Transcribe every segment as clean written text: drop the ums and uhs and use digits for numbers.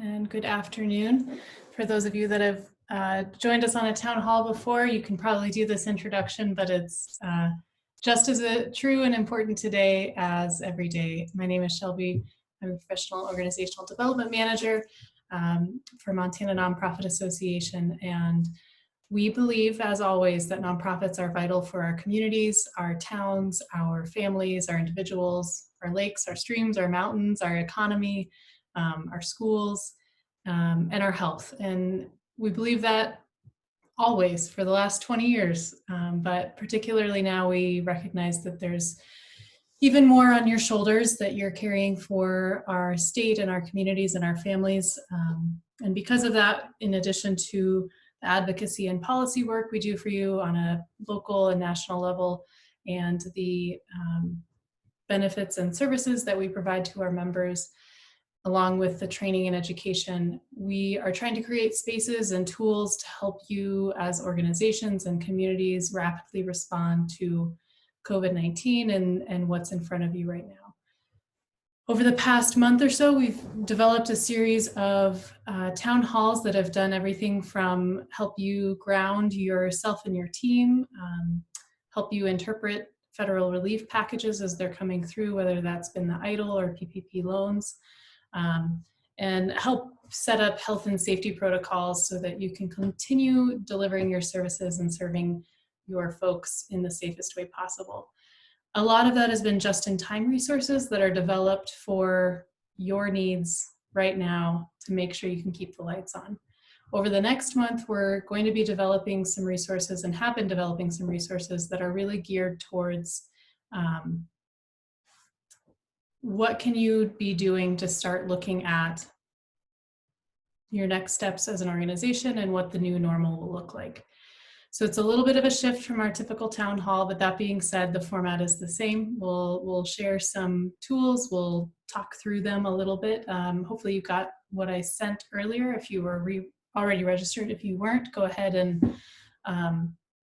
and good afternoon. For those of you that have joined us on a town hall before, you can probably do this introduction, but it's just as true and important today as every day. My name is Shelby. I'm a professional organizational development manager for Montana Nonprofit Association, and we believe, as always, that nonprofits are vital for our communities, our towns, our families, our individuals, our lakes, our streams, our mountains, our economy, our schools, and our health. And we believe that always for the last 20 years, but particularly now we recognize that there's even more on your shoulders that you're carrying for our state and our communities and our families. And because of that, in addition to the advocacy and policy work we do for you on a local and national level, and the benefits and services that we provide to our members, along with the training and education, we are trying to create spaces and tools to help you as organizations and communities rapidly respond to COVID-19 and what's in front of you right now. Over the past month or so, we've developed a series of town halls that have done everything from help you ground yourself and your team, help you interpret federal relief packages as they're coming through, whether that's been the EIDL or PPP loans, and help set up health and safety protocols so that you can continue delivering your services and serving your folks in the safest way possible. A lot of that has been just-in-time resources that are developed for your needs right now to make sure you can keep the lights on. Over the next month, we're going to be developing some resources and have been developing some resources that are really geared towards what can you be doing to start looking at your next steps as an organization and what the new normal will look like. So it's a little bit of a shift from our typical town hall, but that being said, the format is the same. We'll share some tools, we'll talk through them a little bit. Hopefully you got what I sent earlier. If you were already registered, if you weren't, go ahead and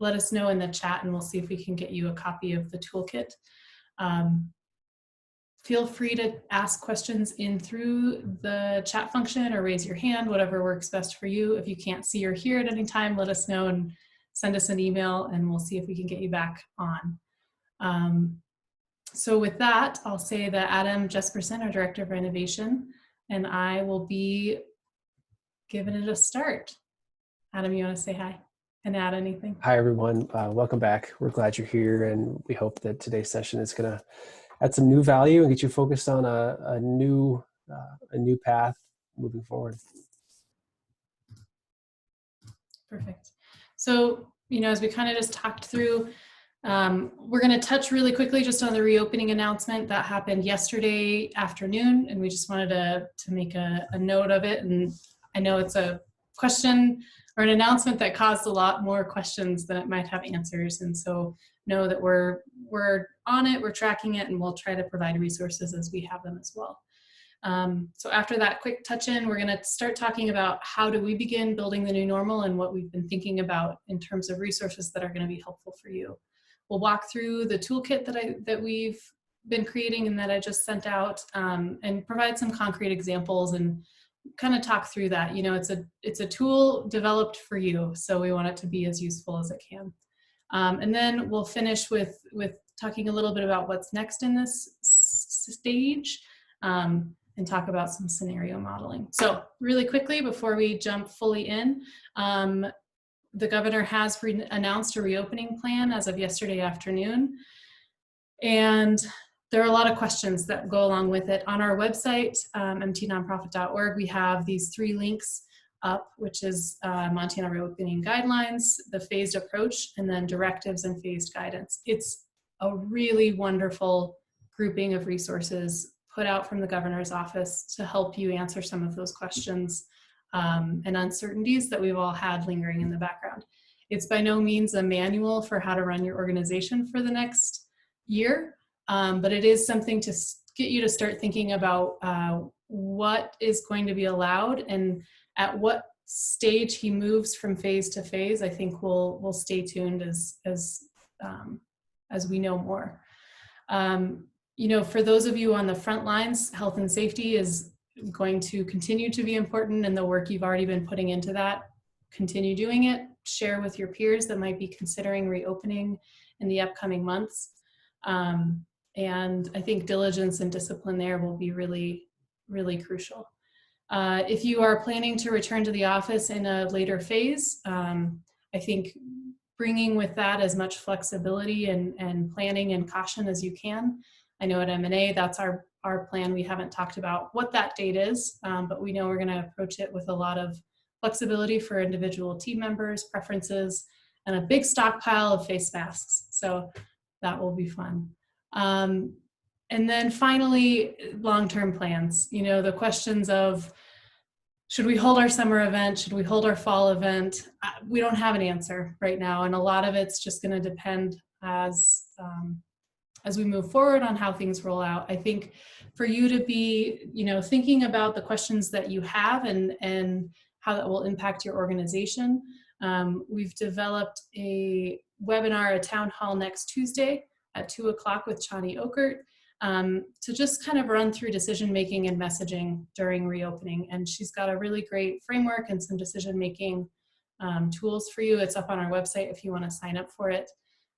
let us know in the chat and we'll see if we can get you a copy of the toolkit. Feel free to ask questions in through the chat function or raise your hand, whatever works best for you. If you can't see or hear at any time, let us know and send us an email and we'll see if we can get you back on. So with that, I'll say that Adam Jesperson, our Director of Innovation, and I will be giving it a start. Adam, you want to say hi and add anything? Hi, everyone. Welcome back. We're glad you're here, and we hope that today's session is going to add some new value and get you focused on a new path moving forward. Perfect. So, as we kind of just talked through, we're going to touch really quickly just on the reopening announcement that happened yesterday afternoon, and we just wanted to make a note of it. And I know it's a question or an announcement that caused a lot more questions than it might have answers, and so know that we're on it, we're tracking it, and we'll try to provide resources as we have them as well. So after that quick touch-in, we're going to start talking about how do we begin building the new normal and what we've been thinking about in terms of resources that are going to be helpful for you. We'll walk through the toolkit that we've been creating and that I just sent out, and provide some concrete examples and kind of talk through that. It's a tool developed for you, so we want it to be as useful as it can. And then we'll finish with talking a little bit about what's next in this stage, and talk about some scenario modeling. So really quickly, before we jump fully in, the governor has announced a reopening plan as of yesterday afternoon. And there are a lot of questions that go along with it. On our website, mtnonprofit.org, we have these 3 links up, which is Montana Reopening Guidelines, the phased approach, and then directives and phased guidance. It's a really wonderful grouping of resources put out from the governor's office to help you answer some of those questions and uncertainties that we've all had lingering in the background. It's by no means a manual for how to run your organization for the next year, but it is something to get you to start thinking about what is going to be allowed and at what stage he moves from phase to phase. I think we'll stay tuned as we know more. For those of you on the front lines, health and safety is going to continue to be important, and the work you've already been putting into that, continue doing it. Share with your peers that might be considering reopening in the upcoming months. And I think diligence and discipline there will be really, really crucial. If you are planning to return to the office in a later phase, I think bringing with that as much flexibility and planning and caution as you can. I know at M&A, that's our plan. We haven't talked about what that date is, but we know we're going to approach it with a lot of flexibility for individual team members, preferences, and a big stockpile of face masks. So that will be fun. And then finally, long-term plans. You know, the questions of, should we hold our summer event? Should we hold our fall event? We don't have an answer right now. And a lot of it's just going to depend as we move forward on how things roll out. I think for you to be, you know, thinking about the questions that you have and how that will impact your organization. We've developed a webinar, a town hall next Tuesday at 2 o'clock with Chani Okert, to just kind of run through decision-making and messaging during reopening. And she's got a really great framework and some decision-making tools for you. It's up on our website if you want to sign up for it.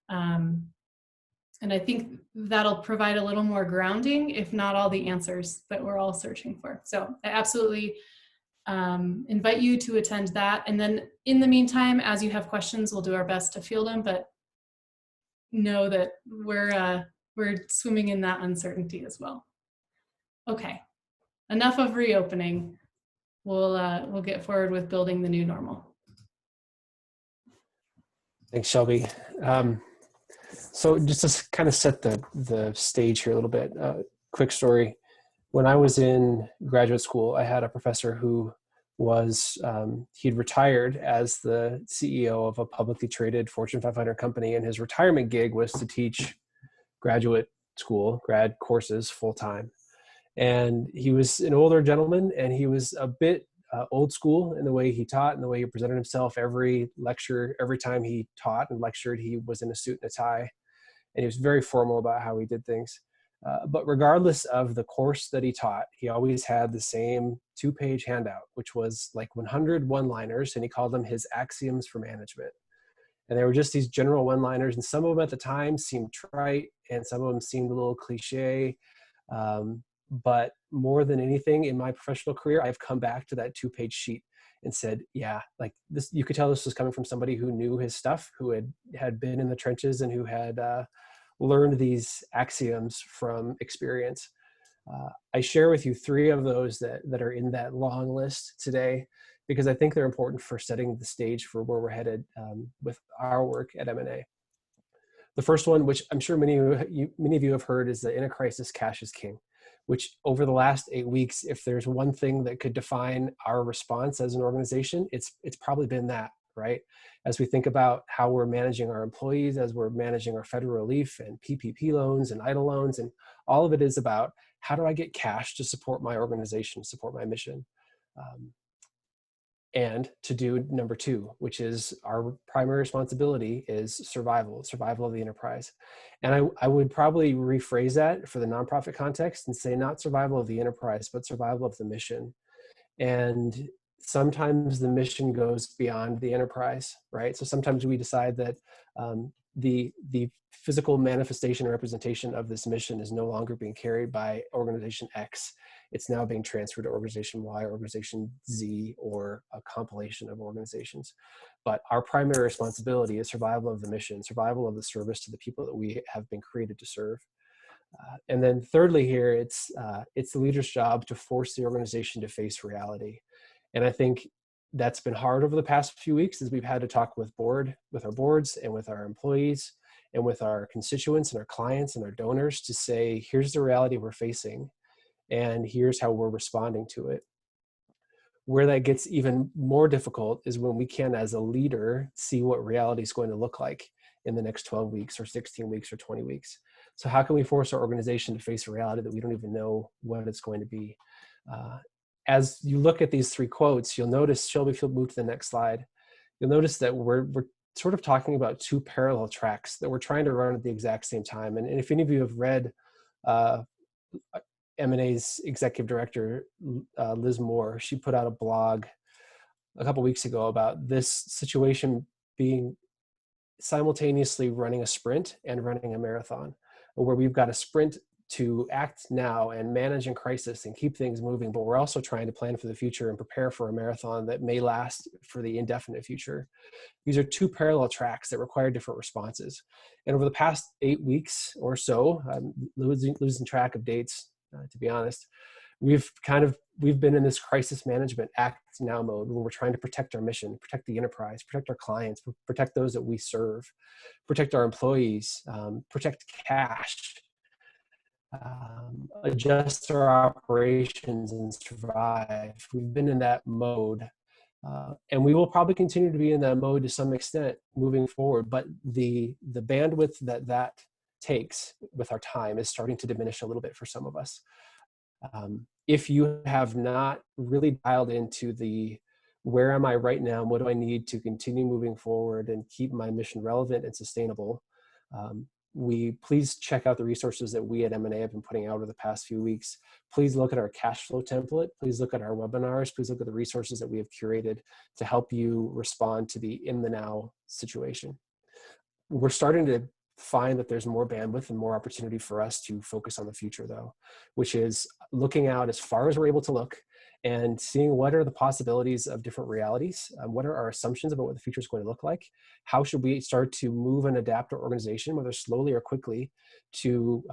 And I think that'll provide a little more grounding, if not all the answers that we're all searching for. So I absolutely invite you to attend that. And then in the meantime, as you have questions, we'll do our best to field them, but know that we're swimming in that uncertainty as well. Okay, enough of reopening. We'll get forward with building the new normal. Thanks, Shelby. So just to kind of set the stage here a little bit, quick story. When I was in graduate school, I had a professor who was, he'd retired as the CEO of a publicly traded Fortune 500 company, and his retirement gig was to teach graduate school, grad courses full time. And he was an older gentleman, and he was a bit old school in the way he taught and the way he presented himself. Every lecture, every time he taught and lectured, he was in a suit and a tie. And he was very formal about how he did things. But regardless of the course that he taught, he always had the same 2-page handout, which was like 100 one-liners, and he called them his axioms for management. And they were just these general one-liners, and some of them at the time seemed trite, and some of them seemed a little cliche. But more than anything in my professional career, I've come back to that 2-page sheet and said, yeah, like this, you could tell this was coming from somebody who knew his stuff, who had been in the trenches and who had learned these axioms from experience. I share with you 3 of those that are in that long list today, because I think they're important for setting the stage for where we're headed with our work at M&A. The first one, which I'm sure many of you have heard, is that in a crisis, cash is king. Which over the last 8 weeks, if there's one thing that could define our response as an organization, it's probably been that, right? As we think about how we're managing our employees, as we're managing our federal relief and PPP loans and EIDL loans, and all of it is about, how do I get cash to support my organization, support my mission? And to do number 2, which is our primary responsibility, is survival of the enterprise. And I would probably rephrase that for the nonprofit context and say not survival of the enterprise, but survival of the mission. And sometimes the mission goes beyond the enterprise, right? So sometimes we decide that the physical manifestation or representation of this mission is no longer being carried by organization X. It's now being transferred to organization Y, organization Z, or a compilation of organizations. But our primary responsibility is survival of the mission, survival of the service to the people that we have been created to serve. And then thirdly here, it's the leader's job to force the organization to face reality. And I think that's been hard over the past few weeks, as we've had to talk with our boards and with our employees and with our constituents and our clients and our donors to say, here's the reality we're facing, and here's how we're responding to it. Where that gets even more difficult is when we can, as a leader, see what reality is going to look like in the next 12 weeks or 16 weeks or 20 weeks. So how can we force our organization to face a reality that we don't even know what it's going to be? As you look at these 3 quotes, you'll notice, Shelby, if you'll move to the next slide, you'll notice that we're sort of talking about 2 parallel tracks that we're trying to run at the exact same time. And if any of you have read M&A's executive director, Liz Moore, she put out a blog a couple weeks ago about this situation being simultaneously running a sprint and running a marathon, where we've got a sprint to act now and manage in crisis and keep things moving, but we're also trying to plan for the future and prepare for a marathon that may last for the indefinite future. These are two parallel tracks that require different responses. And over the past 8 weeks or so, I'm losing track of dates, to be honest, we've been in this crisis management act now mode where we're trying to protect our mission, protect the enterprise, protect our clients, protect those that we serve, protect our employees, protect cash, adjust our operations and survive. We've been in that mode. And we will probably continue to be in that mode to some extent moving forward, but the bandwidth that takes with our time is starting to diminish a little bit for some of us. If you have not really dialed into the where am I right now, what do I need to continue moving forward and keep my mission relevant and sustainable, please check out the resources that we at M&A have been putting out over the past few weeks. Please look at our cash flow template. Please look at our webinars. Please look at the resources that we have curated to help you respond to the in the now situation. We're starting to find that there's more bandwidth and more opportunity for us to focus on the future, though, which is looking out as far as we're able to look and seeing what are the possibilities of different realities. What are our assumptions about what the future is going to look like? How should we start to move and adapt our organization, whether slowly or quickly, to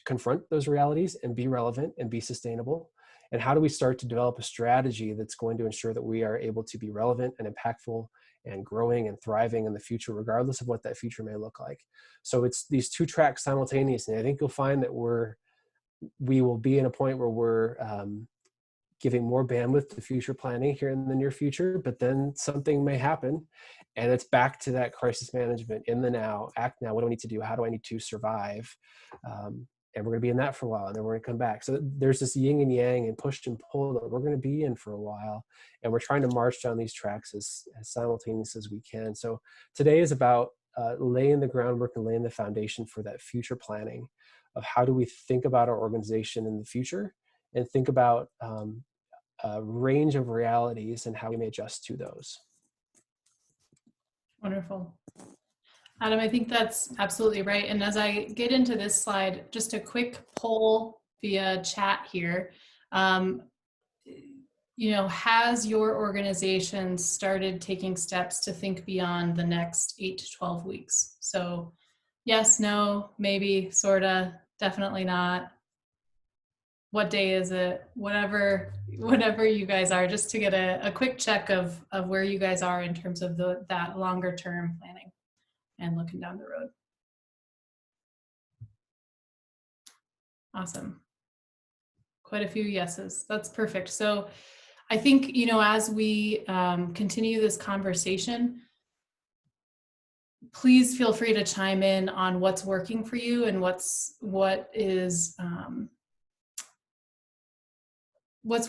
confront those realities and be relevant and be sustainable? And how do we start to develop a strategy that's going to ensure that we are able to be relevant and impactful and growing and thriving in the future, regardless of what that future may look like? So it's these two tracks simultaneously. I think you'll find that we will be in a point where we're giving more bandwidth to future planning here in the near future, but then something may happen and it's back to that crisis management in the now, act now. What do I need to do? How do I need to survive? And we're going to be in that for a while, and then we're going to come back. So there's this yin and yang and push and pull that we're going to be in for a while, and we're trying to march down these tracks as simultaneous as we can. So today is about laying the groundwork and laying the foundation for that future planning of how do we think about our organization in the future and think about a range of realities and how we may adjust to those. Wonderful. Adam, I think that's absolutely right. And as I get into this slide, just a quick poll via chat here. Has your organization started taking steps to think beyond the next 8 to 12 weeks? So yes, no, maybe, sorta, definitely not. What day is it? Whatever you guys are, just to get a quick check of where you guys are in terms of that longer term planning and looking down the road. Awesome. Quite a few yeses. That's perfect. So I think, as we continue this conversation, please feel free to chime in on what's working for you and what's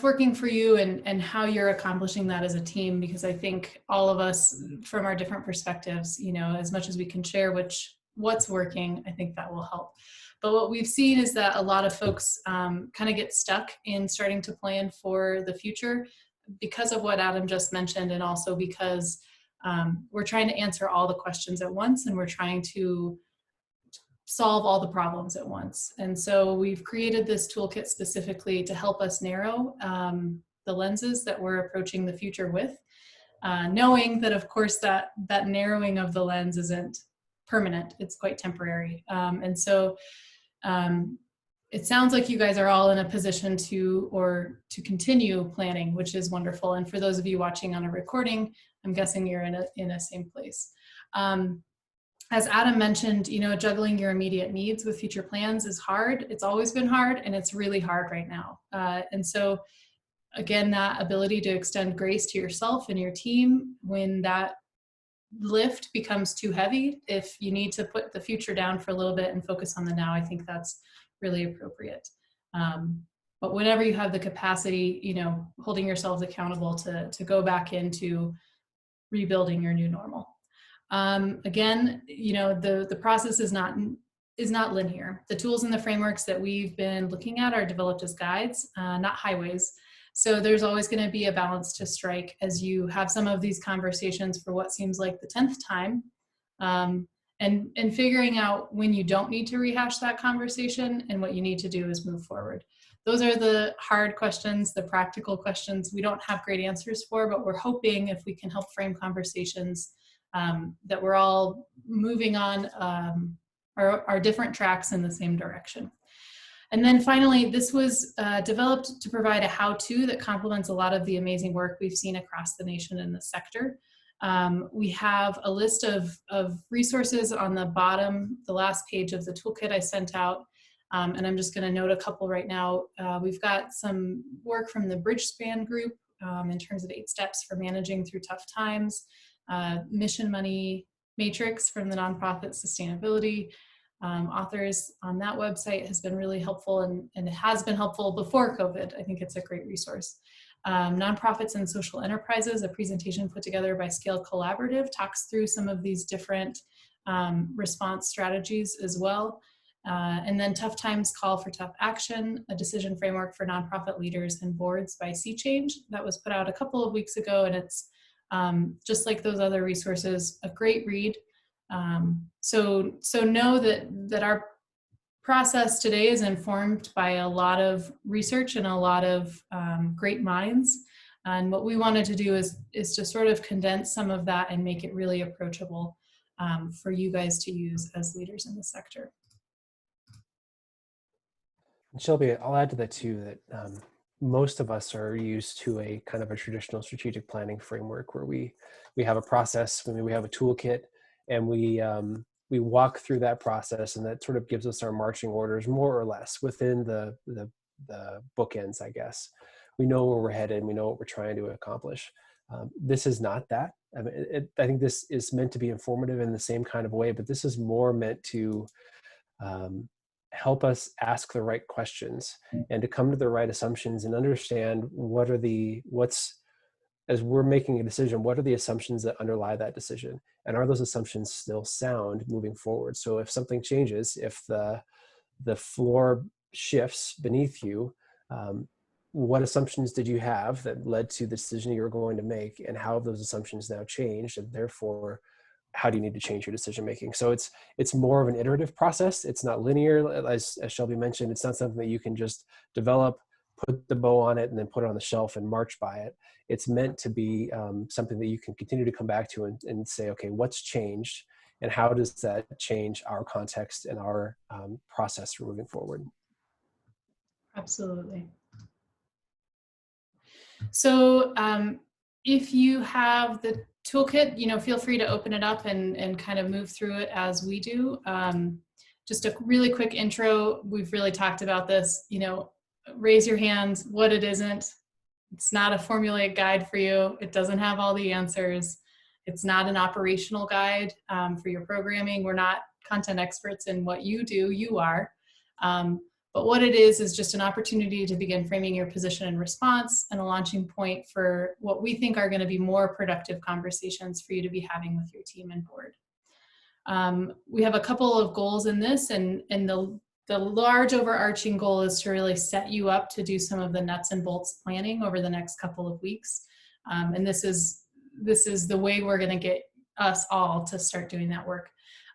working for you and how you're accomplishing that as a team, because I think all of us from our different perspectives, as much as we can share what's working, I think that will help. But what we've seen is that a lot of folks kind of get stuck in starting to plan for the future because of what Adam just mentioned, and also because we're trying to answer all the questions at once, and we're trying to solve all the problems at once. And so we've created this toolkit specifically to help us narrow the lenses that we're approaching the future with, knowing that, of course, that narrowing of the lens isn't permanent, it's quite temporary. And so it sounds like you guys are all in a position to continue planning, which is wonderful. And for those of you watching on a recording, I'm guessing you're in a same place. As Adam mentioned, juggling your immediate needs with future plans is hard. It's always been hard, and it's really hard right now. And so, again, that ability to extend grace to yourself and your team when that lift becomes too heavy, if you need to put the future down for a little bit and focus on the now, I think that's really appropriate. But whenever you have the capacity, holding yourselves accountable to go back into rebuilding your new normal. Again, the process is not is not linear. The tools and the frameworks that we've been looking at are developed as guides, not highways. So there's always going to be a balance to strike as you have some of these conversations for what seems like the 10th time, and figuring out when you don't need to rehash that conversation and what you need to do is move forward. Those are the hard questions, the practical questions we don't have great answers for, but we're hoping if we can help frame conversations that we're all moving on our different tracks in the same direction. And then finally, this was developed to provide a how-to that complements a lot of the amazing work we've seen across the nation in the sector. We have a list of resources on the bottom, the last page of the toolkit I sent out. And I'm just going to note a couple right now. We've got some work from the Bridgespan group in terms of 8 steps for managing through tough times. Mission Money Matrix from the Nonprofit Sustainability authors on that website has been really helpful, and it has been helpful before COVID. I think it's a great resource. Nonprofits and Social Enterprises, a presentation put together by Scale Collaborative, talks through some of these different response strategies as well. And then Tough Times Call for Tough Action, a decision framework for nonprofit leaders and boards by Sea Change, that was put out a couple of weeks ago, and it's just like those other resources, a great read. So know that our process today is informed by a lot of research and a lot of great minds. And what we wanted to do is to sort of condense some of that and make it really approachable for you guys to use as leaders in the sector. Shelby, I'll add to that too, that most of us are used to a kind of a traditional strategic planning framework where we have a process, we have a toolkit, and we walk through that process, and that sort of gives us our marching orders more or less within the bookends, I guess. We know where we're headed and we know what we're trying to accomplish. This is not that. I mean, I think this is meant to be informative in the same kind of way, but this is more meant to help us ask the right questions and to come to the right assumptions and understand as we're making a decision, what are the assumptions that underlie that decision? And are those assumptions still sound moving forward? So if something changes, if the floor shifts beneath you, what assumptions did you have that led to the decision you were going to make, and how have those assumptions now changed? And therefore, how do you need to change your decision making? So it's more of an iterative process. It's not linear, as Shelby mentioned. It's not something that you can just develop, put the bow on it, and then put it on the shelf and march by it. It's meant to be something that you can continue to come back to and say, okay, what's changed, and how does that change our context and our process for moving forward? Absolutely. So if you have the toolkit, feel free to open it up and kind of move through it as we do. Just a really quick intro. We've really talked about this, raise your hands, what it isn't. It's not a formulaic guide for you. It doesn't have all the answers. It's not an operational guide for your programming. We're not content experts in what you do, you are. But what it is just an opportunity to begin framing your position and response, and a launching point for what we think are going to be more productive conversations for you to be having with your team and board. We have a couple of goals in this, and the large overarching goal is to really set you up to do some of the nuts and bolts planning over the next couple of weeks. And this is the way we're going to get us all to start doing that work.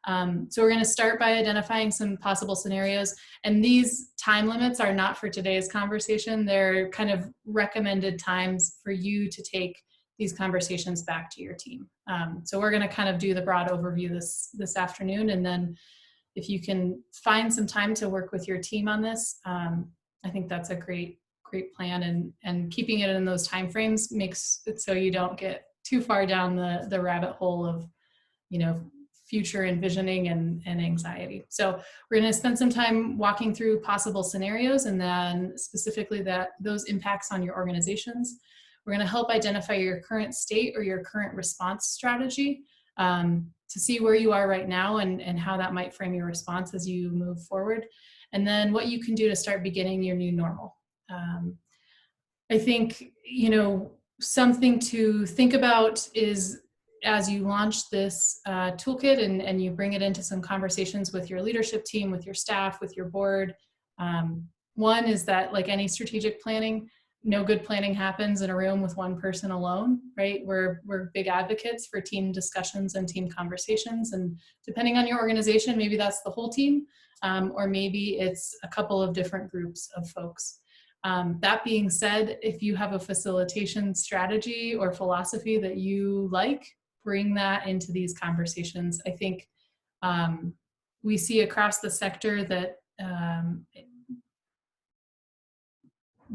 So we're going to start by identifying some possible scenarios, and these time limits are not for today's conversation. They're kind of recommended times for you to take these conversations back to your team. So we're going to kind of do the broad overview this afternoon, and then if you can find some time to work with your team on this, I think that's a great plan, and keeping it in those timeframes makes it so you don't get too far down the rabbit hole of, future envisioning and anxiety. So we're going to spend some time walking through possible scenarios, and then specifically those impacts on your organizations. We're going to help identify your current state or your current response strategy to see where you are right now and how that might frame your response as you move forward. And then what you can do to start beginning your new normal. I think, something to think about is, as you launch this toolkit and you bring it into some conversations with your leadership team, with your staff, with your board, one is that, like any strategic planning, no good planning happens in a room with one person alone, right? We're big advocates for team discussions and team conversations. And depending on your organization, maybe that's the whole team, or maybe it's a couple of different groups of folks. That being said, if you have a facilitation strategy or philosophy that you like, bring that into these conversations. I think we see across the sector that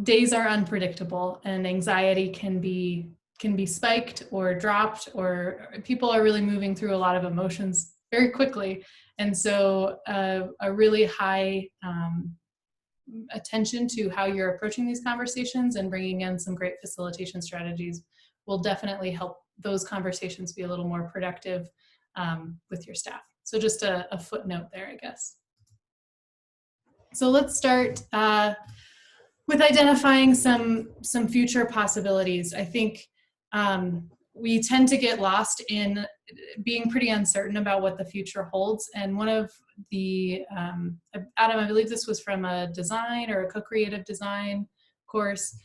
days are unpredictable and anxiety can be spiked or dropped, or people are really moving through a lot of emotions very quickly. And so a really high attention to how you're approaching these conversations and bringing in some great facilitation strategies will definitely help those conversations be a little more productive with your staff. So just a footnote there, I guess. So let's start with identifying some future possibilities. I think we tend to get lost in being pretty uncertain about what the future holds. And one of the, Adam, I believe this was from a design or a co-creative design course,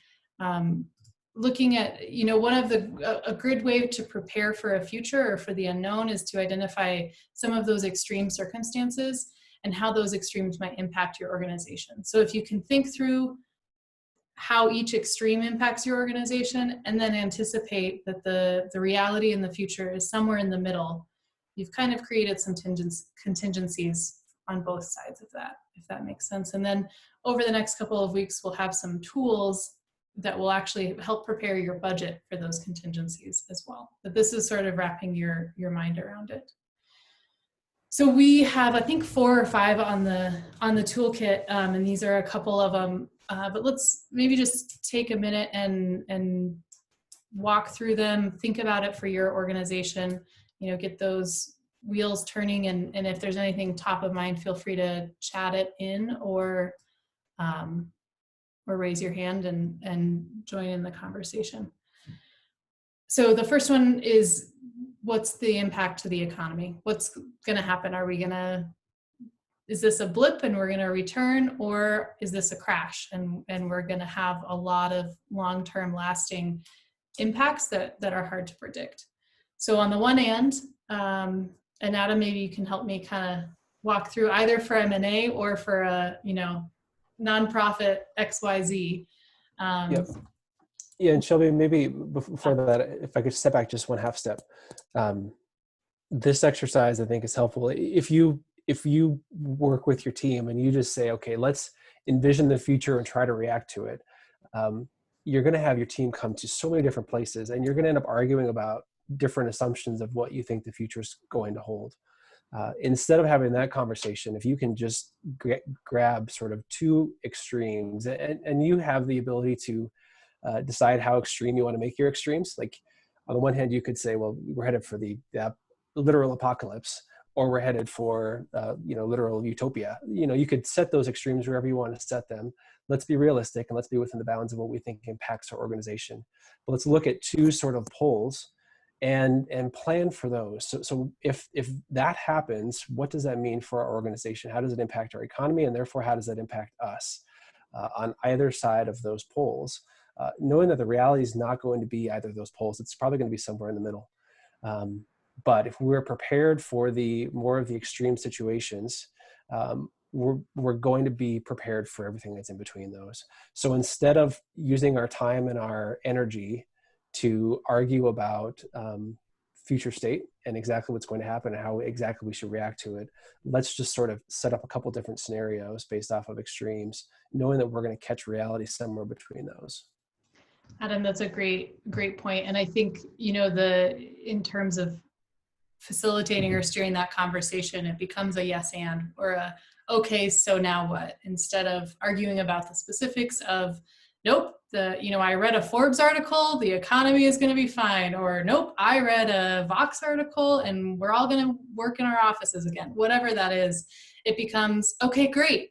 looking at, one of a good way to prepare for a future or for the unknown is to identify some of those extreme circumstances and how those extremes might impact your organization. So if you can think through how each extreme impacts your organization and then anticipate that the reality in the future is somewhere in the middle, you've kind of created some contingencies on both sides of that, if that makes sense. And then over the next couple of weeks, we'll have some tools that will actually help prepare your budget for those contingencies as well. But this is sort of wrapping your mind around it. So we have, I think, 4 or 5 on the toolkit, and these are a couple of them. But let's maybe just take a minute and walk through them, think about it for your organization, get those wheels turning, and if there's anything top of mind, feel free to chat it in or raise your hand and join in the conversation. So the first one is, what's the impact to the economy? What's going to happen? Is this a blip and we're going to return, or is this a crash and we're going to have a lot of long-term lasting impacts that are hard to predict? So on the one hand, and Adam, maybe you can help me kind of walk through either for M&A or for a, nonprofit XYZ. Yep. Yeah, and Shelby, maybe before that, if I could step back just one half step. This exercise, I think, is helpful. If you work with your team and you just say, okay, let's envision the future and try to react to it, you're going to have your team come to so many different places, and you're going to end up arguing about different assumptions of what you think the future is going to hold. Instead of having that conversation, if you can just grab sort of 2 extremes, and you have the ability to decide how extreme you want to make your extremes. Like on the one hand, you could say, well, we're headed for the literal apocalypse, or we're headed for literal utopia. You could set those extremes wherever you want to set them. Let's be realistic and let's be within the bounds of what we think impacts our organization. But let's look at 2 sort of poles and plan for those. So if that happens, what does that mean for our organization? How does it impact our economy? And therefore, how does that impact us on either side of those poles? Knowing that the reality is not going to be either of those poles, it's probably going to be somewhere in the middle. But if we're prepared for more of the extreme situations, we're going to be prepared for everything that's in between those. So instead of using our time and our energy to argue about future state and exactly what's going to happen and how exactly we should react to it, let's just sort of set up a couple different scenarios based off of extremes, knowing that we're going to catch reality somewhere between those. Adam, that's a great point. And I think, in terms of facilitating or steering that conversation, it becomes a yes and, or a, okay, so now what? Instead of arguing about the specifics of, nope, I read a Forbes article, the economy is going to be fine, or nope, I read a Vox article and we're all going to work in our offices again. Whatever that is, it becomes, okay, great.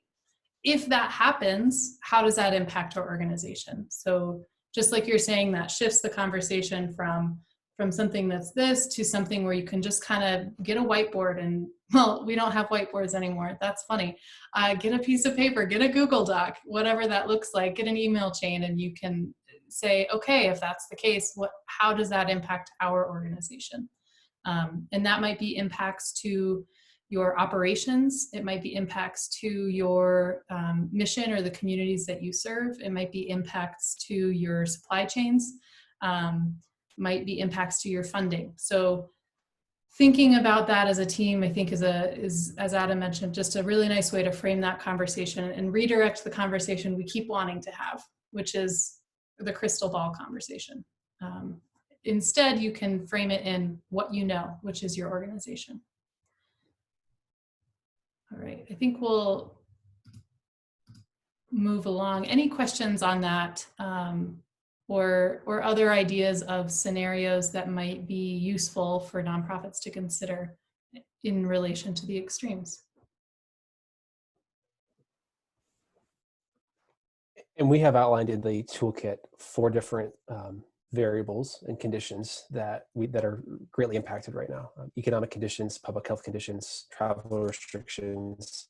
If that happens, how does that impact our organization? So just like you're saying, that shifts the conversation from from something that's this to something where you can just kind of get a whiteboard and, well, we don't have whiteboards anymore. That's funny. Get a piece of paper, get a Google Doc, whatever that looks like, get an email chain, and you can say, okay, if that's the case, how does that impact our organization? And that might be impacts to your operations. It might be impacts to your mission or the communities that you serve. It might be impacts to your supply chains. Might be impacts to your funding. So thinking about that as a team, I think is, as Adam mentioned, just a really nice way to frame that conversation and redirect the conversation we keep wanting to have, which is the crystal ball conversation. Instead, you can frame it in what you know, which is your organization. All right, I think we'll move along. Any questions on that? Or other ideas of scenarios that might be useful for nonprofits to consider in relation to the extremes? And we have outlined in the toolkit 4 different variables and conditions that are greatly impacted right now: economic conditions, public health conditions, travel restrictions.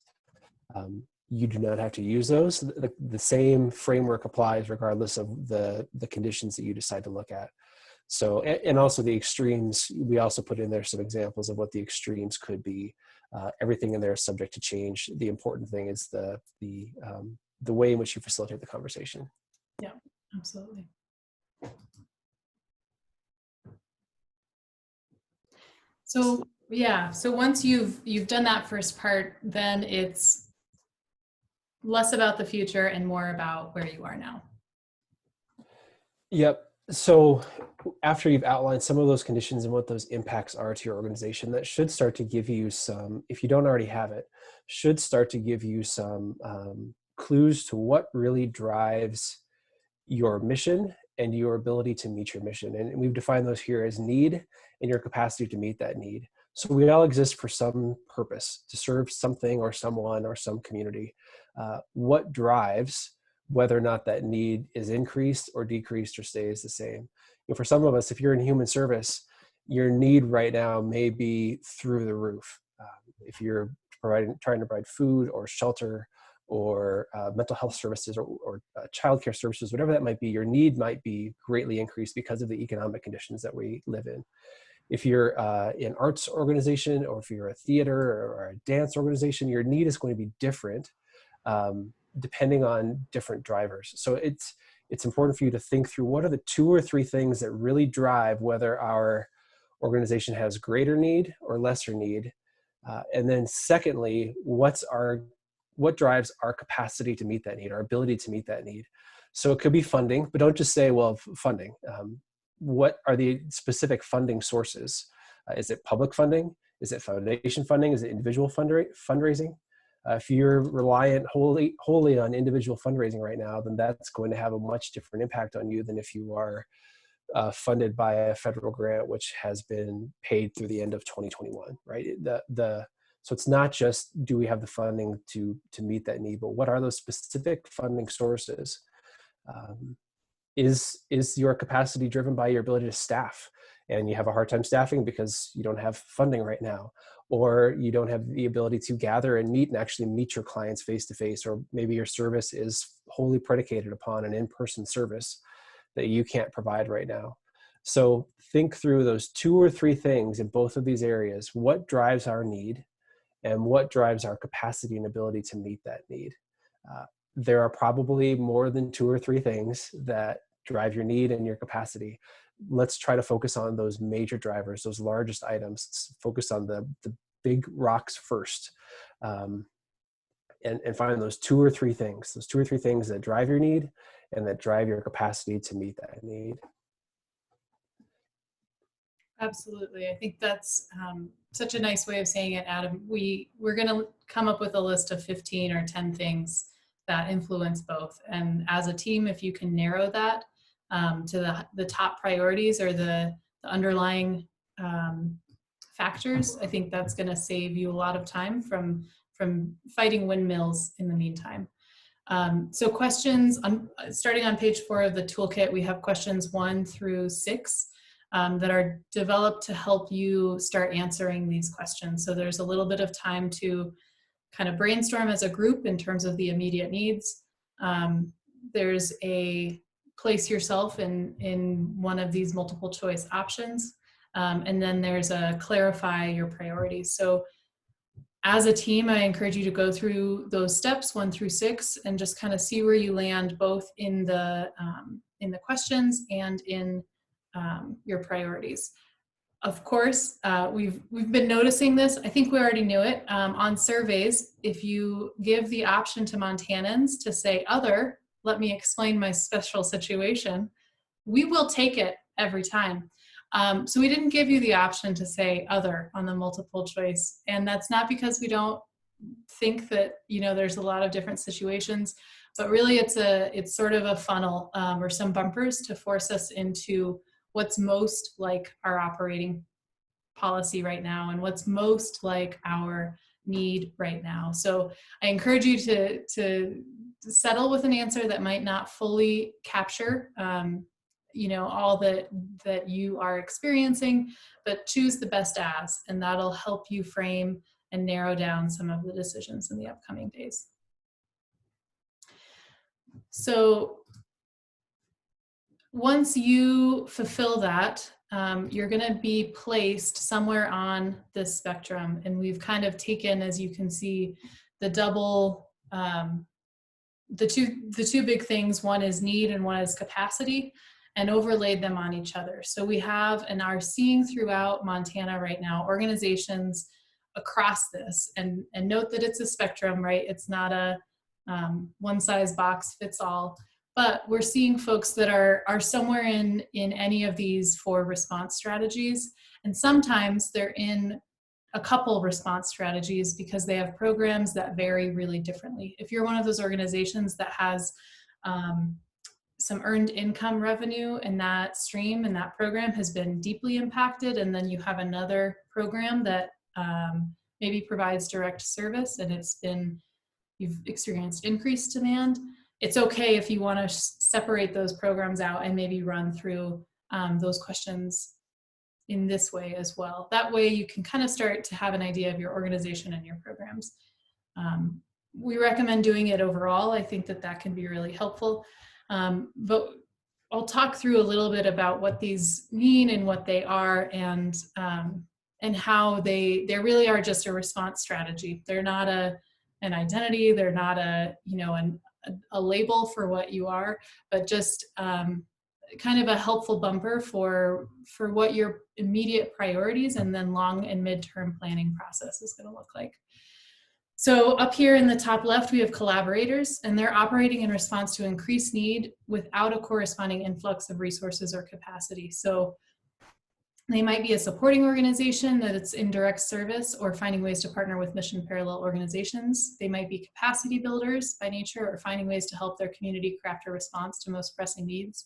You do not have to use those. The same framework applies regardless of the conditions that you decide to look at. So, and also the extremes, we also put in there some examples of what the extremes could be. Everything in there is subject to change. The important thing is the way in which you facilitate the conversation. Yeah, absolutely. So yeah, so once you've done that first part, then it's less about the future and more about where you are now. Yep. So after you've outlined some of those conditions and what those impacts are to your organization, that should start to give you some, if you don't already have it, should start to give you some clues to what really drives your mission and your ability to meet your mission. And we've defined those here as need and your capacity to meet that need. So we all exist for some purpose, to serve something or someone or some community. What drives whether or not that need is increased or decreased or stays the same? For some of us, if you're in human service, your need right now may be through the roof. If you're trying to provide food or shelter or mental health services or childcare services, whatever that might be, your need might be greatly increased because of the economic conditions that we live in. If you're an arts organization, or if you're a theater or a dance organization, your need is going to be different depending on different drivers. So it's important for you to think through what are the 2 or 3 things that really drive whether our organization has greater need or lesser need. And then secondly, what drives our capacity to meet that need, our ability to meet that need. So it could be funding, but don't just say, well, funding. What are the specific funding sources? Is it public funding? Is it foundation funding? Is it individual fundraising? If you're reliant wholly on individual fundraising right now, then that's going to have a much different impact on you than if you are funded by a federal grant, which has been paid through the end of 2021, right? So it's not just, do we have the funding to meet that need, but what are those specific funding sources? Is your capacity driven by your ability to staff, and you have a hard time staffing because you don't have funding right now, or you don't have the ability to gather and meet and actually meet your clients face to face, or maybe your service is wholly predicated upon an in-person service that you can't provide right now. So think through those 2 or 3 things in both of these areas. What drives our need and what drives our capacity and ability to meet that need? There are probably more than 2 or 3 things that drive your need and your capacity. Let's try to focus on those major drivers, those largest items. Let's focus on the big rocks first, and find those 2 or 3 things, that drive your need and that drive your capacity to meet that need. Absolutely. I think that's such a nice way of saying it, Adam. We're going to come up with a list of 15 or 10 things that influence both. And as a team, if you can narrow that to the top priorities or the underlying factors, I think that's going to save you a lot of time from fighting windmills in the meantime. So questions, starting on page 4 of the toolkit, we have questions 1 through 6. that are developed to help you start answering these questions. So there's a little bit of time to kind of brainstorm as a group in terms of the immediate needs. There's a place yourself in one of these multiple choice options. And then there's a clarify your priorities. So as a team, I encourage you to go through those steps 1 through 6 and just kind of see where you land, both in the questions and in your priorities. Of course, we've been noticing this. I think we already knew it. On surveys, if you give the option to Montanans to say other, let me explain my special situation, we will take it every time. So we didn't give you the option to say other on the multiple choice. And that's not because we don't think that, there's a lot of different situations, but really it's sort of a funnel or some bumpers to force us into what's most like our operating policy right now and what's most like our need right now. So I encourage you to settle with an answer that might not fully capture all that you are experiencing, but choose the best as, and that'll help you frame and narrow down some of the decisions in the upcoming days. So once you fulfill that, you're going to be placed somewhere on this spectrum. And we've kind of taken, as you can see, the double, the two big things. One is need and one is capacity, and overlaid them on each other. So we have and are seeing throughout Montana right now organizations across this, and note that it's a spectrum, right? It's not a one size box fits all. But we're seeing folks that are somewhere in any of these 4 response strategies. And sometimes they're in a couple response strategies because they have programs that vary really differently. If you're one of those organizations that has some earned income revenue and that stream and that program has been deeply impacted, and then you have another program that maybe provides direct service and you've experienced increased demand, it's okay if you want to separate those programs out and maybe run through those questions in this way as well. That way you can kind of start to have an idea of your organization and your programs. We recommend doing it overall. I think that can be really helpful. But I'll talk through a little bit about what these mean and what they are, and how they really are just a response strategy. They're not an identity. They're not a label for what you are, but just kind of a helpful bumper for what your immediate priorities and then long and midterm planning process is going to look like. So up here in the top left, we have collaborators, and they're operating in response to increased need without a corresponding influx of resources or capacity. So they might be a supporting organization that it's in direct service or finding ways to partner with mission parallel organizations. They might be capacity builders by nature or finding ways to help their community craft a response to most pressing needs.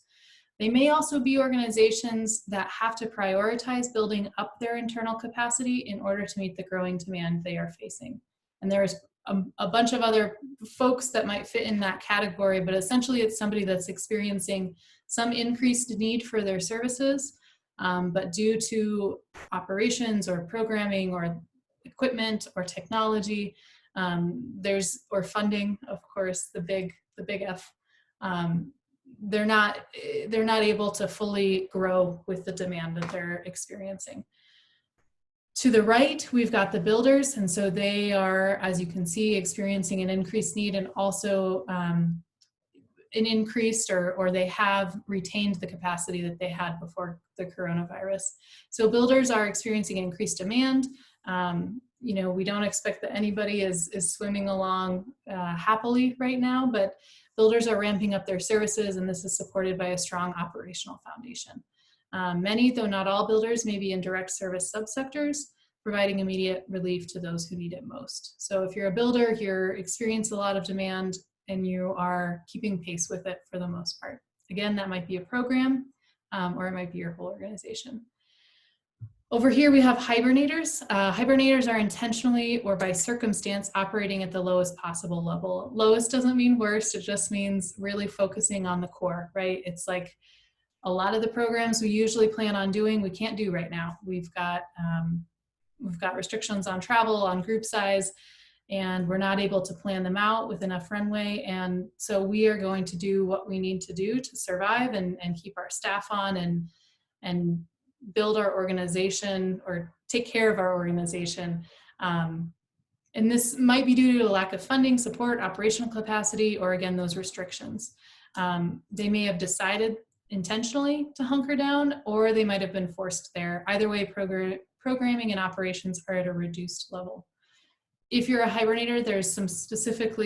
They may also be organizations that have to prioritize building up their internal capacity in order to meet the growing demand they are facing. And there's a bunch of other folks that might fit in that category, but essentially it's somebody that's experiencing some increased need for their services, but due to operations or programming or equipment or technology, or funding, of course, the big F, they're not able to fully grow with the demand that they're experiencing. To the right, we've got the builders, and so they are, as you can see, experiencing an increased need and also an increased or they have retained the capacity that they had before the coronavirus. So builders are experiencing increased demand. We don't expect that anybody is swimming along happily right now, but builders are ramping up their services, and this is supported by a strong operational foundation. Many, though not all, builders may be in direct service subsectors, providing immediate relief to those who need it most. So if you're a builder, you're experiencing a lot of demand and you are keeping pace with it for the most part. Again, that might be a program or it might be your whole organization. Over here we have hibernators. Hibernators are intentionally or by circumstance operating at the lowest possible level. Lowest doesn't mean worst, it just means really focusing on the core, right? It's like a lot of the programs we usually plan on doing, we can't do right now. We've got restrictions on travel, on group size, and we're not able to plan them out with enough runway. And so we are going to do what we need to do to survive and keep our staff on and build our organization or take care of our organization. And this might be due to a lack of funding, support, operational capacity, or again, those restrictions. They may have decided intentionally to hunker down, or they might have been forced there. Either way, programming and operations are at a reduced level. If you're a hibernator, there's some specific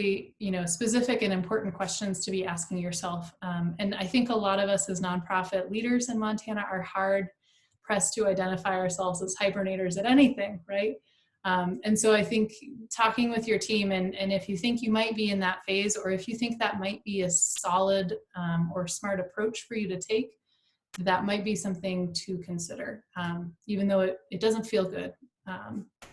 and important questions to be asking yourself. And I think a lot of us as nonprofit leaders in Montana are hard pressed to identify ourselves as hibernators at anything, right? And so I think talking with your team, and if you think you might be in that phase, or if you think that might be a solid or smart approach for you to take, that might be something to consider, even though it doesn't feel good.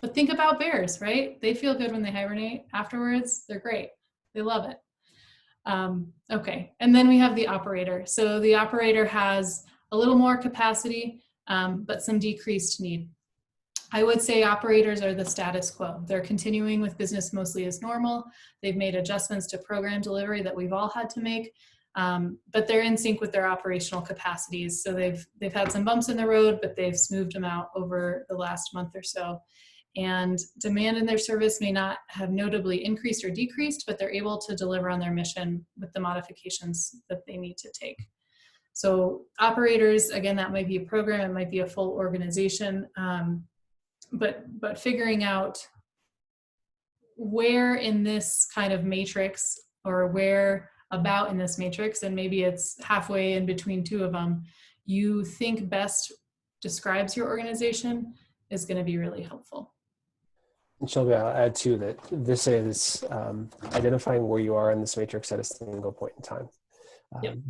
But think about bears, right? They feel good when they hibernate. Afterwards, they're great. They love it. Okay, and then we have the operator. So the operator has a little more capacity, but some decreased need. I would say operators are the status quo. They're continuing with business mostly as normal. They've made adjustments to program delivery that we've all had to make, but they're in sync with their operational capacities. So they've had some bumps in the road, but they've smoothed them out over the last month or so. And demand in their service may not have notably increased or decreased, but they're able to deliver on their mission with the modifications that they need to take. So operators, again, that might be a program, it might be a full organization, but figuring out where in this kind of matrix, or where about in this matrix, and maybe it's halfway in between two of them, you think best describes your organization, is going to be really helpful. And Shelby, I'll add too that this is identifying where you are in this matrix at a single point in time,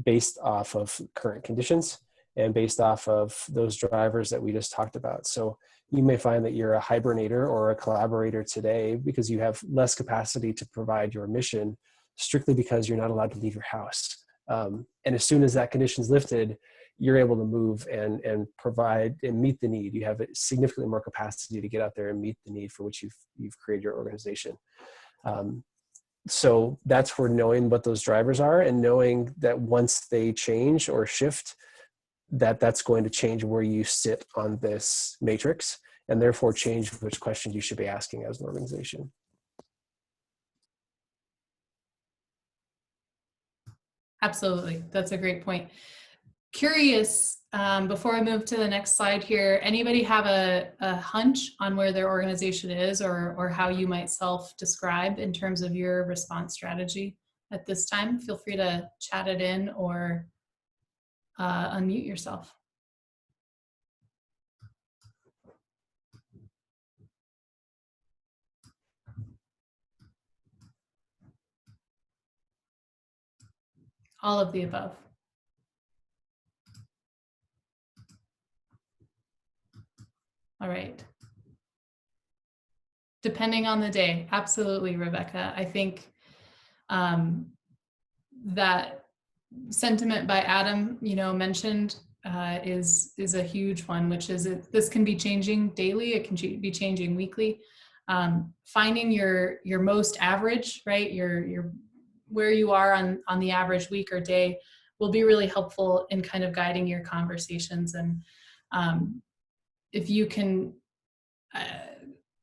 based off of current conditions and based off of those drivers that we just talked about. So you may find that you're a hibernator or a collaborator today because you have less capacity to provide your mission, strictly because you're not allowed to leave your house. And as soon as that condition's lifted, you're able to move and provide and meet the need. You have significantly more capacity to get out there and meet the need for which you've created your organization. So that's where knowing what those drivers are, and knowing that once they change or shift, that's going to change where you sit on this matrix, and therefore change which questions you should be asking as an organization. Absolutely, that's a great point. Curious, before I move to the next slide here, anybody have a hunch on where their organization is, or how you might self-describe in terms of your response strategy at this time? Feel free to chat it in or unmute yourself. All of the above. All right. Depending on the day, absolutely, Rebecca. I think that sentiment by Adam, mentioned is a huge one, which is this can be changing daily. It can be changing weekly. Finding your most average, right? Your where you are on the average week or day will be really helpful in kind of guiding your conversations. And if you can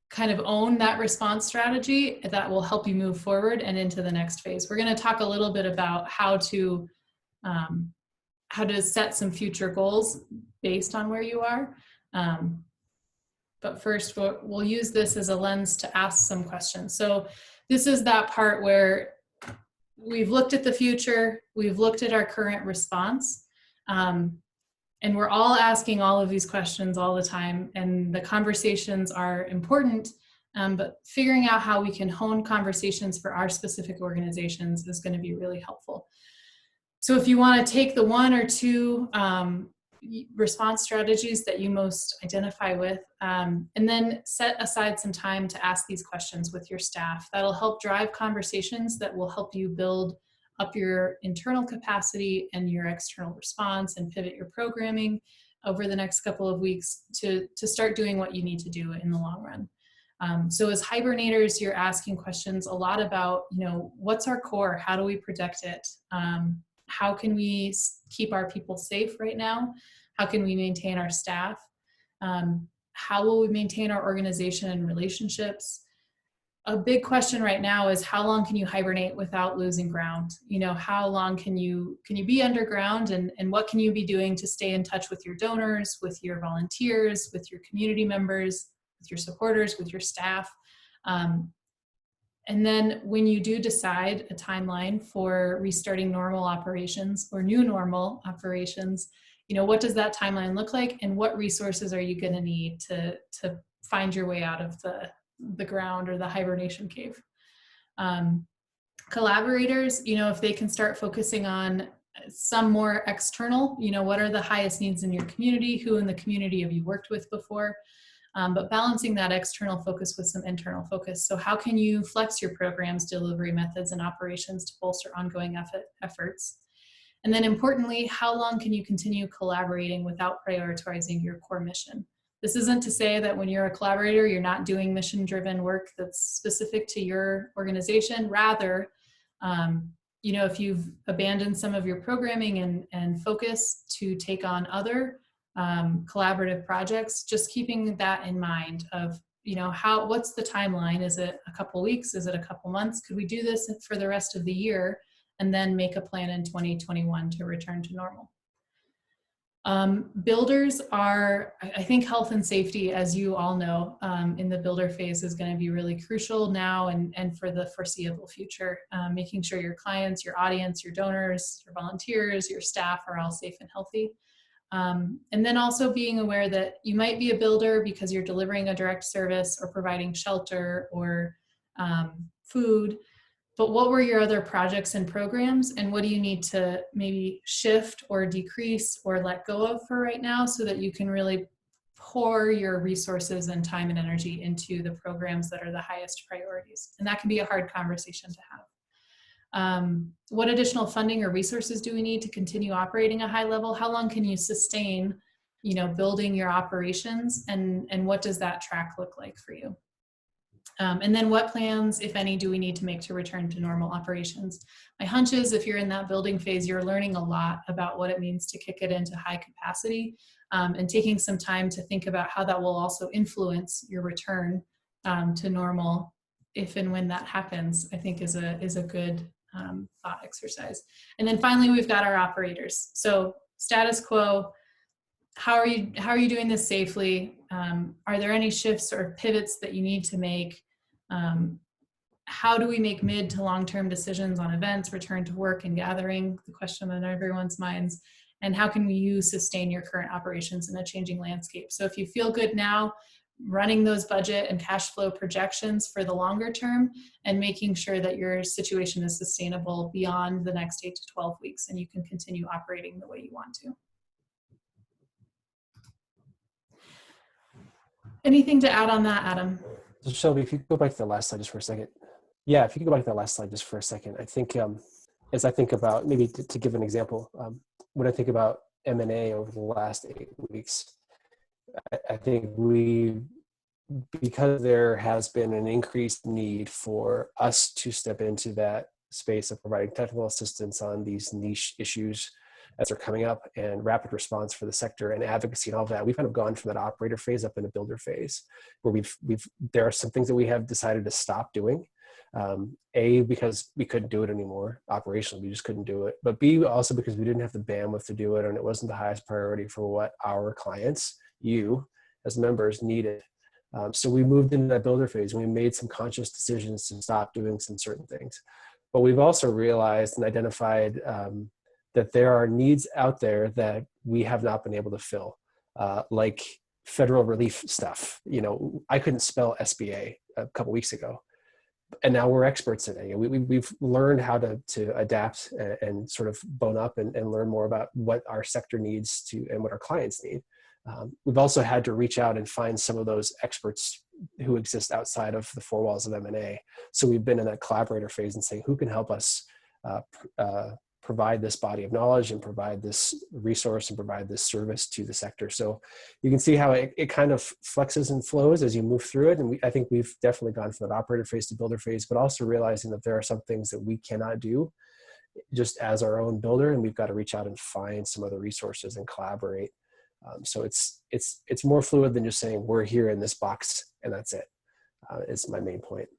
kind of own that response strategy, that will help you move forward and into the next phase. We're going to talk a little bit about how to set some future goals based on where you are. But first, we'll use this as a lens to ask some questions. So this is that part where we've looked at the future, we've looked at our current response, and we're all asking all of these questions all the time, and the conversations are important, but figuring out how we can hone conversations for our specific organizations is going to be really helpful. So if you want to take the one or two response strategies that you most identify with, and then set aside some time to ask these questions with your staff, that'll help drive conversations that will help you build up your internal capacity and your external response and pivot your programming over the next couple of weeks to start doing what you need to do in the long run. So as hibernators, you're asking questions a lot about, what's our core? How do we protect it? How can we keep our people safe right now? How can we maintain our staff? How will we maintain our organization and relationships? A big question right now is how long can you hibernate without losing ground? How long can you be underground, and what can you be doing to stay in touch with your donors, with your volunteers, with your community members, with your supporters, with your staff? And then when you do decide a timeline for restarting normal operations or new normal operations, what does that timeline look like, and what resources are you going to need to find your way out of the ground or the hibernation cave? Collaborators, if they can start focusing on some more external, what are the highest needs in your community? Who in the community have you worked with before? But balancing that external focus with some internal focus. So how can you flex your programs, delivery methods, and operations to bolster ongoing efforts? And then importantly, how long can you continue collaborating without prioritizing your core mission? This isn't to say that when you're a collaborator, you're not doing mission-driven work that's specific to your organization. Rather, if you've abandoned some of your programming and focus to take on other collaborative projects, just keeping that in mind of, what's the timeline? Is it a couple weeks? Is it a couple months? Could we do this for the rest of the year and then make a plan in 2021 to return to normal? Builders are, I think health and safety, as you all know, in the builder phase is going to be really crucial now and for the foreseeable future. Making sure your clients, your audience, your donors, your volunteers, your staff are all safe and healthy. And then also being aware that you might be a builder because you're delivering a direct service or providing shelter or food, but what were your other projects and programs, and what do you need to maybe shift or decrease or let go of for right now so that you can really pour your resources and time and energy into the programs that are the highest priorities? And that can be a hard conversation to have. What additional funding or resources do we need to continue operating a high level? How long can you sustain, building your operations, and what does that track look like for you? And then what plans, if any, do we need to make to return to normal operations? My hunch is if you're in that building phase, you're learning a lot about what it means to kick it into high capacity, and taking some time to think about how that will also influence your return to normal if and when that happens, I think is a good thought exercise. And then finally, we've got our operators. So status quo, how are you doing this safely? Are there any shifts or pivots that you need to make? How do we make mid to long-term decisions on events, return to work and gathering, the question on everyone's minds, and how can you sustain your current operations in a changing landscape? So if you feel good now, running those budget and cash flow projections for the longer term and making sure that your situation is sustainable beyond the next 8 to 12 weeks and you can continue operating the way you want to. Anything to add on that, Adam? So Shelby, if you could go back to the last slide just for a second. Yeah, if you could go back to the last slide just for a second. I think as I think about, maybe to give an example, when I think about M&A over the last 8 weeks, I think because there has been an increased need for us to step into that space of providing technical assistance on these niche issues as they're coming up, and rapid response for the sector and advocacy and all of that, we've kind of gone from that operator phase up into builder phase, where there are some things that we have decided to stop doing. A, because we couldn't do it anymore. Operationally, we just couldn't do it. But B, also because we didn't have the bandwidth to do it, and it wasn't the highest priority for what our clients, you as members, needed. So we moved into that builder phase, and we made some conscious decisions to stop doing some certain things. But we've also realized and identified that there are needs out there that we have not been able to fill, like federal relief stuff. I couldn't spell SBA a couple weeks ago, and now we're experts in it. We've learned how to adapt and sort of bone up and learn more about what our sector needs to and what our clients need. We've also had to reach out and find some of those experts who exist outside of the four walls of M&A. So we've been in that collaborator phase and saying, who can help us provide this body of knowledge and provide this resource and provide this service to the sector. So you can see how it kind of flexes and flows as you move through it. And I think we've definitely gone from that operator phase to builder phase, but also realizing that there are some things that we cannot do just as our own builder, and we've got to reach out and find some other resources and collaborate. So it's more fluid than just saying we're here in this box and that's it. Is my main point.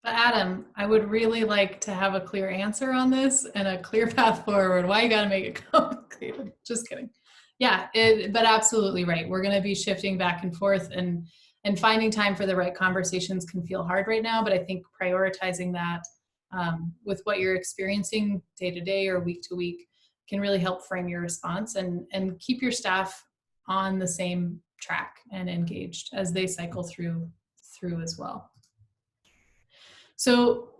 But Adam, I would really like to have a clear answer on this and a clear path forward. Why you got to make it complicated? Just kidding. Yeah, but absolutely right. We're going to be shifting back and forth, and finding time for the right conversations can feel hard right now. But I think prioritizing that with what you're experiencing day to day or week to week can really help frame your response and keep your staff on the same track and engaged as they cycle through as well. So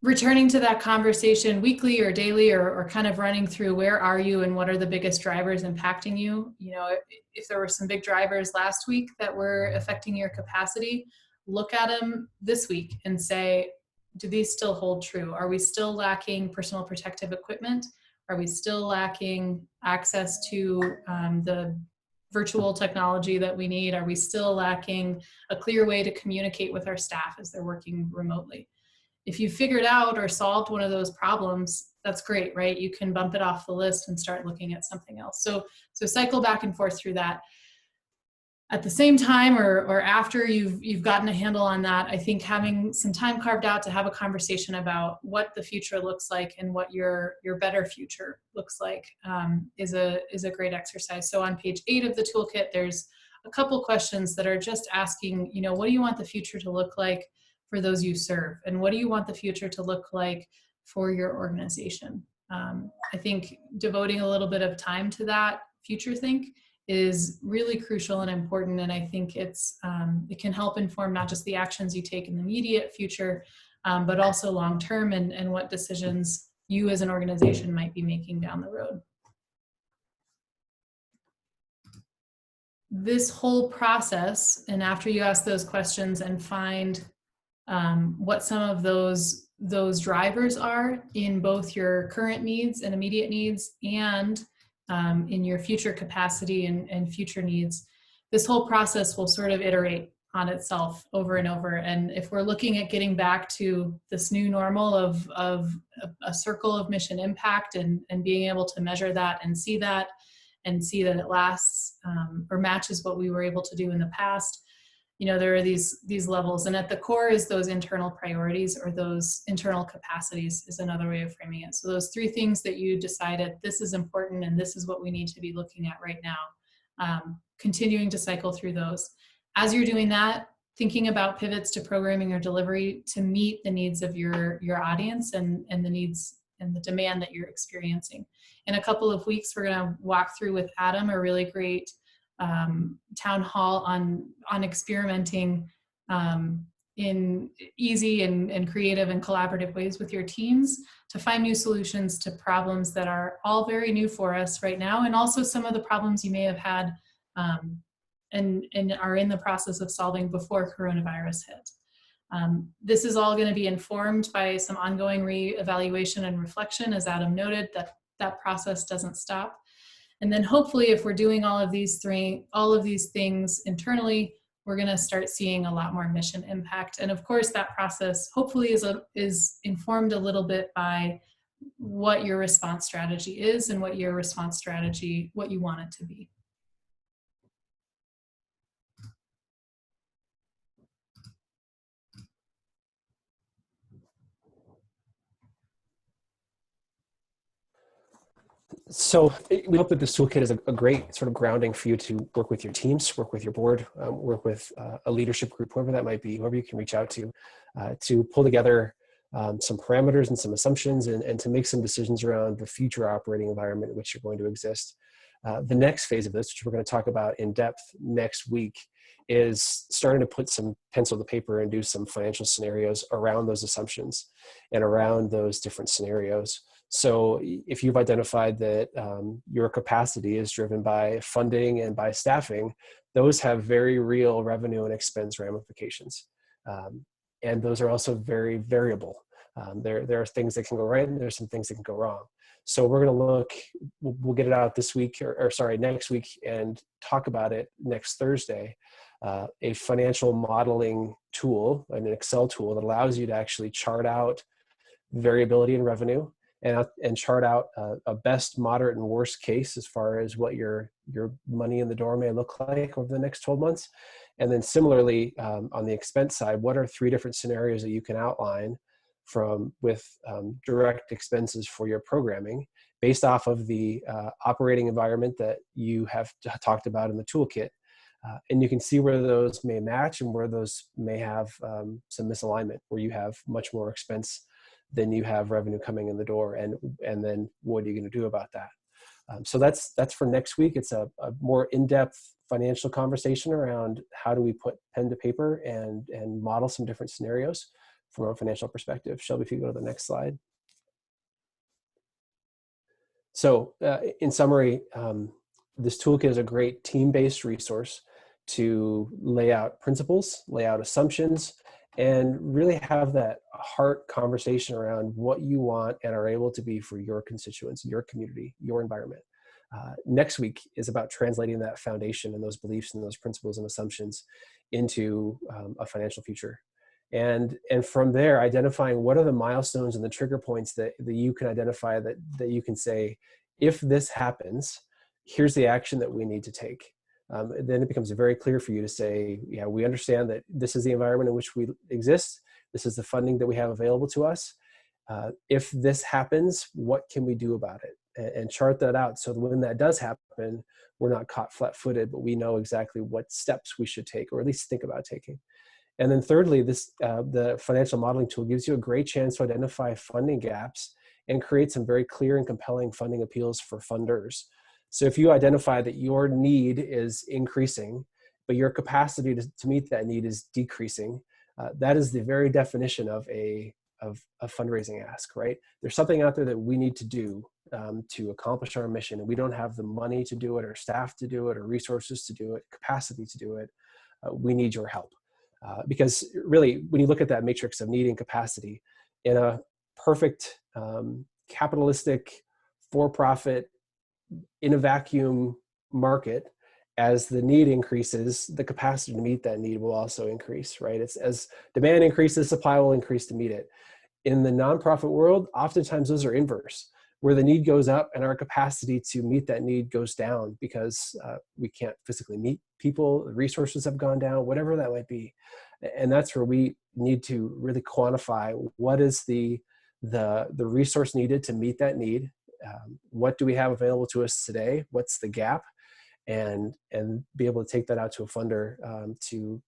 returning to that conversation weekly or daily, or kind of running through where are you and what are the biggest drivers impacting you? You know, if there were some big drivers last week that were affecting your capacity, look at them this week and say, do these still hold true? Are we still lacking personal protective equipment? Are we still lacking access to the virtual technology that we need? Are we still lacking a clear way to communicate with our staff as they're working remotely? If you figured out or solved one of those problems, that's great, right? You can bump it off the list and start looking at something else. So cycle back and forth through that. At the same time, or after you've gotten a handle on that, I think having some time carved out to have a conversation about what the future looks like and what your better future looks like is a great exercise. So on page 8 of the toolkit, there's a couple questions that are just asking, you know, what do you want the future to look like for those you serve, and what do you want the future to look like for your organization? I think devoting a little bit of time to that future think is really crucial and important, and I think it can help inform not just the actions you take in the immediate future, but also long term, and what decisions you as an organization might be making down the road. This whole process, and after you ask those questions and find what some of those drivers are in both your current needs and immediate needs, and in your future capacity and future needs, this whole process will sort of iterate on itself over and over. And if we're looking at getting back to this new normal of a circle of mission impact and being able to measure that and see that it lasts or matches what we were able to do in the past, you know, there are these levels, and at the core is those internal priorities, or those internal capacities is another way of framing it. So those 3 things that you decided, this is important and this is what we need to be looking at right now, continuing to cycle through those. As you're doing that, thinking about pivots to programming or delivery to meet the needs of your audience and the needs and the demand that you're experiencing. In a couple of weeks, we're going to walk through with Adam a really great town hall on experimenting in easy and creative and collaborative ways with your teams to find new solutions to problems that are all very new for us right now, and also some of the problems you may have had and are in the process of solving before coronavirus hit. This is all going to be informed by some ongoing reevaluation and reflection. As Adam noted, that process doesn't stop. And then hopefully, if we're doing all of these things internally, we're going to start seeing a lot more mission impact. And of course, that process hopefully is informed a little bit by what your response strategy is and what you want it to be. So we hope that this toolkit is a great sort of grounding for you to work with your teams, work with your board, work with a leadership group, whoever that might be, whoever you can reach out to pull together some parameters and some assumptions and to make some decisions around the future operating environment in which you're going to exist. The next phase of this, which we're going to talk about in depth next week, is starting to put some pencil to paper and do some financial scenarios around those assumptions and around those different scenarios. So if you've identified that your capacity is driven by funding and by staffing, those have very real revenue and expense ramifications. And those are also very variable. There are things that can go right, and there's some things that can go wrong. So we're going to look, we'll get it out this week, or sorry, next week, and talk about it next Thursday. A financial modeling tool, an Excel tool that allows you to actually chart out variability in revenue and chart out a best, moderate, and worst case as far as what your money in the door may look like over the next 12 months. And then similarly, on the expense side, what are 3 different scenarios that you can outline with direct expenses for your programming based off of the operating environment that you have talked about in the toolkit. And you can see where those may match and where those may have some misalignment, where you have much more expense than you have revenue coming in the door. And then what are you going to do about that? So that's for next week. It's a more in-depth financial conversation around how do we put pen to paper and model some different scenarios from a financial perspective. Shelby, if you go to the next slide. So in summary, this toolkit is a great team-based resource to lay out principles, lay out assumptions, and really have that heart conversation around what you want and are able to be for your constituents, your community, your environment. Next week is about translating that foundation and those beliefs and those principles and assumptions into a financial future. And from there, identifying what are the milestones and the trigger points that you can identify that you can say, if this happens, here's the action that we need to take. Then it becomes very clear for you to say, yeah, we understand that this is the environment in which we exist. This is the funding that we have available to us. If this happens, what can we do about it? And chart that out so that when that does happen, we're not caught flat-footed, but we know exactly what steps we should take, or at least think about taking. And then thirdly, the financial modeling tool gives you a great chance to identify funding gaps and create some very clear and compelling funding appeals for funders. So if you identify that your need is increasing, but your capacity to meet that need is decreasing, that is the very definition of a fundraising ask, right? There's something out there that we need to do to accomplish our mission, and we don't have the money to do it, or staff to do it, or resources to do it, capacity to do it. We need your help. Because really, when you look at that matrix of need and capacity, in a perfect capitalistic, for-profit, in a vacuum market, as the need increases, the capacity to meet that need will also increase, right? It's as demand increases, supply will increase to meet it. In the nonprofit world, oftentimes those are inverse, where the need goes up and our capacity to meet that need goes down because we can't physically meet people, the resources have gone down, whatever that might be. And that's where we need to really quantify what is the resource needed to meet that need. What do we have available to us today? What's the gap? And be able to take that out to a funder to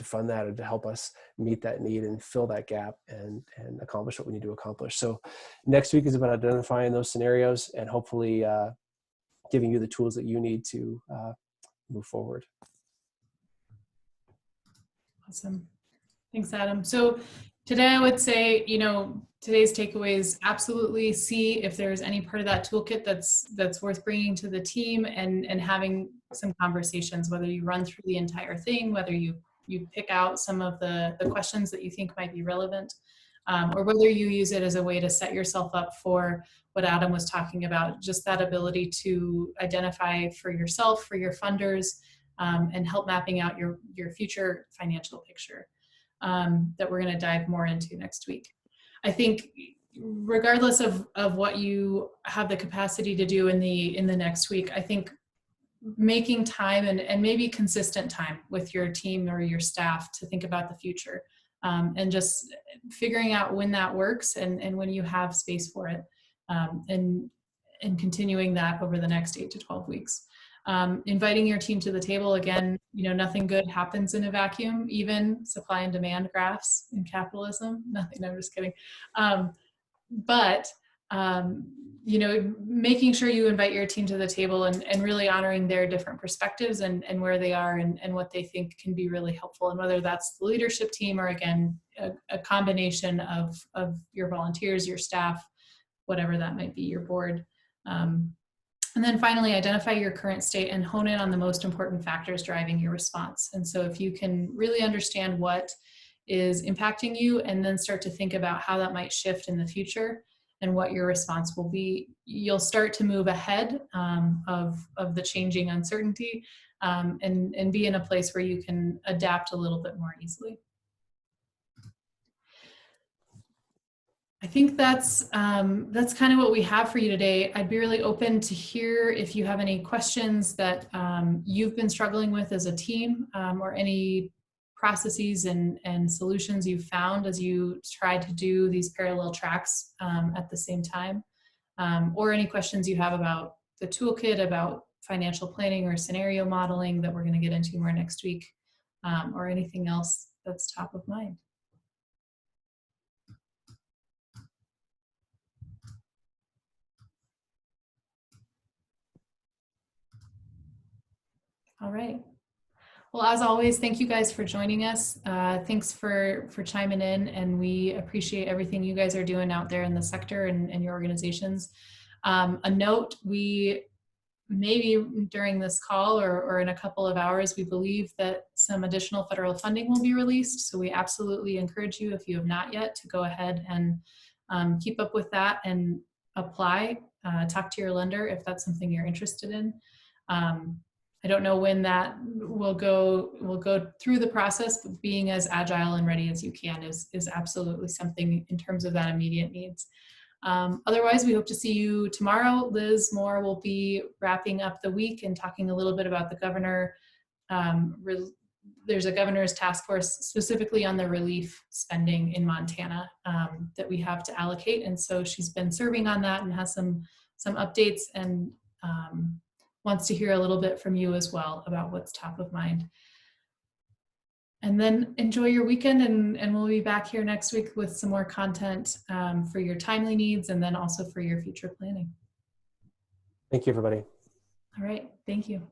fund that and to help us meet that need and fill that gap and accomplish what we need to accomplish. So next week is about identifying those scenarios and hopefully giving you the tools that you need to move forward. Awesome. Thanks, Adam. So today I would say, today's takeaways, absolutely see if there's any part of that toolkit that's worth bringing to the team and having some conversations, whether you run through the entire thing, whether you pick out some of the questions that you think might be relevant, or whether you use it as a way to set yourself up for what Adam was talking about, just that ability to identify for yourself, for your funders, and help mapping out your future financial picture that we're going to dive more into next week. I think regardless of what you have the capacity to do in the next week, I think making time and maybe consistent time with your team or your staff to think about the future, and just figuring out when that works and when you have space for it, and continuing that over the next 8 to 12 weeks. Inviting your team to the table again, nothing good happens in a vacuum, even supply and demand graphs in capitalism. Nothing, no, I'm just kidding. But making sure you invite your team to the table and really honoring their different perspectives and where they are and what they think can be really helpful. And whether that's the leadership team or, again, a combination of your volunteers, your staff, whatever that might be, your board. And then finally, identify your current state and hone in on the most important factors driving your response. And so if you can really understand what is impacting you, and then start to think about how that might shift in the future and what your response will be. You'll start to move ahead of the changing uncertainty, and be in a place where you can adapt a little bit more easily. I think that's kind of what we have for you today. I'd be really open to hear if you have any questions that you've been struggling with as a team, or any processes and solutions you've found as you try to do these parallel tracks at the same time, or any questions you have about the toolkit, about financial planning or scenario modeling that we're going to get into more next week, or anything else that's top of mind. All right. Well, as always, thank you guys for joining us. Thanks for chiming in, and we appreciate everything you guys are doing out there in the sector and your organizations. A note, we maybe during this call or in a couple of hours, we believe that some additional federal funding will be released. So we absolutely encourage you, if you have not yet, to go ahead and keep up with that and apply. Talk to your lender if that's something you're interested in. I don't know when that will go through the process, but being as agile and ready as you can is absolutely something in terms of that immediate needs. Otherwise, we hope to see you tomorrow. Liz Moore will be wrapping up the week and talking a little bit about the governor. There's a governor's task force specifically on the relief spending in Montana that we have to allocate. And so she's been serving on that and has some updates, and wants to hear a little bit from you as well about what's top of mind. And then enjoy your weekend, and we'll be back here next week with some more content for your timely needs, and then also for your future planning. Thank you, everybody. All right, thank you.